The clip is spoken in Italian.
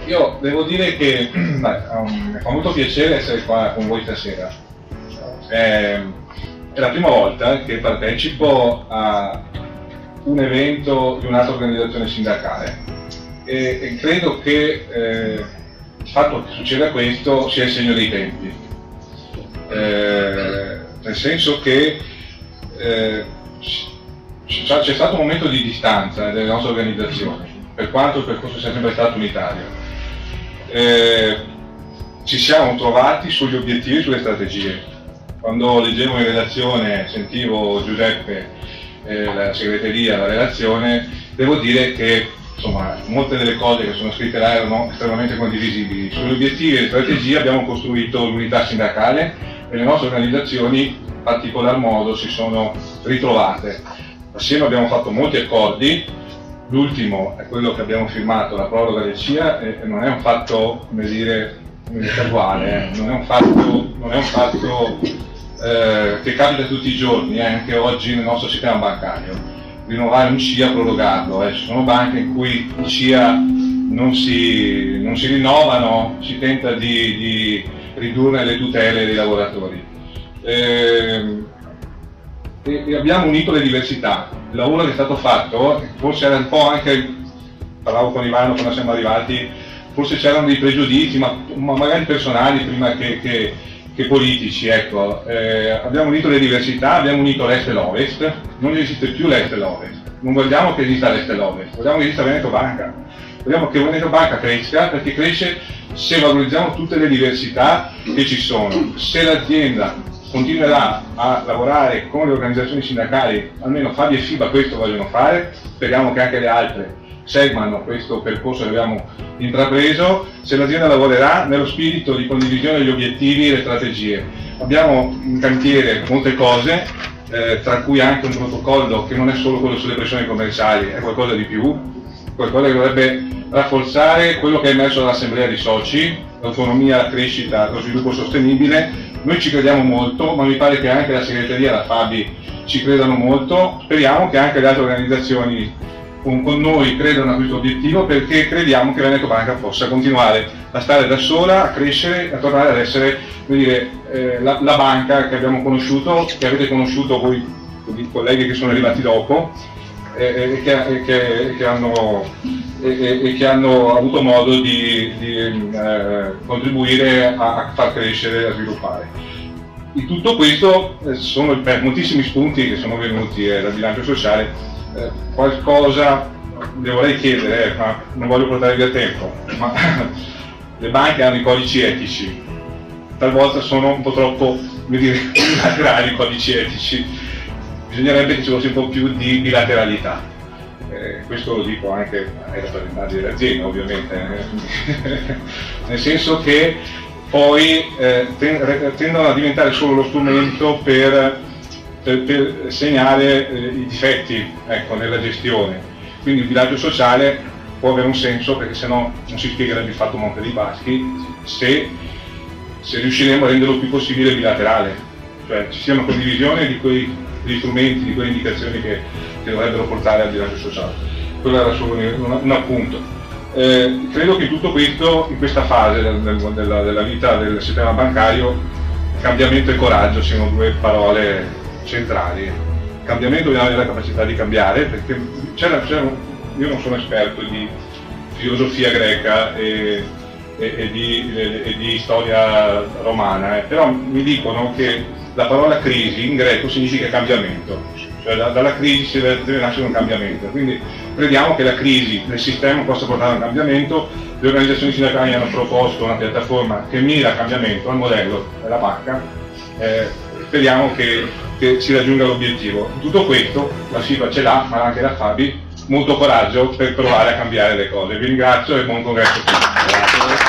io devo dire che mi fa molto piacere essere qua con voi stasera. È la prima volta che partecipo a un evento di un'altra organizzazione sindacale e credo che il fatto che succeda questo sia il segno dei tempi, nel senso che c'è stato un momento di distanza delle nostre organizzazioni, per quanto il percorso sia sempre stato unitario. Ci siamo trovati sugli obiettivi e sulle strategie. Quando leggevo in relazione, sentivo Giuseppe, la segreteria, la relazione, devo dire che insomma, molte delle cose che sono scritte là erano estremamente condivisibili. Sugli obiettivi e le strategie abbiamo costruito l'unità sindacale e le nostre organizzazioni in particolar modo si sono ritrovate. Assieme abbiamo fatto molti accordi, l'ultimo è quello che abbiamo firmato, la proroga del CIA, e non è un fatto, come dire, casuale, non è un fatto che capita tutti i giorni, anche oggi nel nostro sistema bancario. Rinnovare un CIA, prorogarlo, ci sono banche in cui i CIA non si rinnovano, si tenta di ridurre le tutele dei lavoratori. E abbiamo unito le diversità. Il lavoro che è stato fatto, forse era un po' anche, parlavo con Ivano quando siamo arrivati, forse c'erano dei pregiudizi, ma magari personali prima che politici, ecco. Abbiamo unito le diversità, abbiamo unito l'Est e l'Ovest, non esiste più l'Est e l'Ovest, non vogliamo che esista l'Est e l'Ovest, vogliamo che esista Veneto Banca, vogliamo che Veneto Banca cresca, perché cresce se valorizziamo tutte le diversità che ci sono. Se l'azienda continuerà a lavorare con le organizzazioni sindacali, almeno Fabi e FIBA questo vogliono fare, speriamo che anche le altre seguano questo percorso che abbiamo intrapreso, se l'azienda lavorerà nello spirito di condivisione degli obiettivi e le strategie. Abbiamo in cantiere molte cose, tra cui anche un protocollo che non è solo quello sulle pressioni commerciali, è qualcosa di più, qualcosa che dovrebbe rafforzare quello che è emerso dall'assemblea di soci, l'autonomia, la crescita, lo sviluppo sostenibile. Noi ci crediamo molto, ma mi pare che anche la segreteria, la Fabi, ci credano molto. Speriamo che anche le altre organizzazioni con noi credano a questo obiettivo, perché crediamo che Veneto Banca possa continuare a stare da sola, a crescere, a tornare ad essere, come dire, la banca che abbiamo conosciuto, che avete conosciuto voi, i colleghi che sono arrivati dopo, e che hanno avuto modo di contribuire a far crescere e a sviluppare. In tutto questo sono moltissimi spunti che sono venuti dal bilancio sociale. Qualcosa le vorrei chiedere, ma non voglio portare via tempo, ma le banche hanno i codici etici, talvolta sono un po' troppo, come dire, bilaterali i codici etici, bisognerebbe che ci fosse un po' più di bilateralità. Questo lo dico anche ai rappresentanti delle aziende, ovviamente, nel senso che poi tendono a diventare solo lo strumento per segnare i difetti, ecco, nella gestione. Quindi il bilancio sociale può avere un senso, perché sennò non si spiegherebbe il fatto Monte dei Paschi, se riusciremo a renderlo il più possibile bilaterale, cioè ci sia una condivisione degli strumenti, di quelle indicazioni che dovrebbero portare al bilancio sociale. Quello era solo un appunto. Credo che tutto questo, in questa fase della vita del sistema bancario, cambiamento e coraggio siano due parole centrali. Cambiamento, bisogna avere la capacità di cambiare, perché io non sono esperto di filosofia greca e di storia romana, però mi dicono che la parola crisi in greco significa cambiamento, cioè dalla crisi deve nascere un cambiamento, quindi crediamo che la crisi del sistema possa portare a un cambiamento. Le organizzazioni sindacali hanno proposto una piattaforma che mira al cambiamento, al modello della banca, speriamo che si raggiunga l'obiettivo. Tutto questo la FIBA ce l'ha, ma anche la Fabi, molto coraggio per provare a cambiare le cose. Vi ringrazio e buon congresso. Grazie.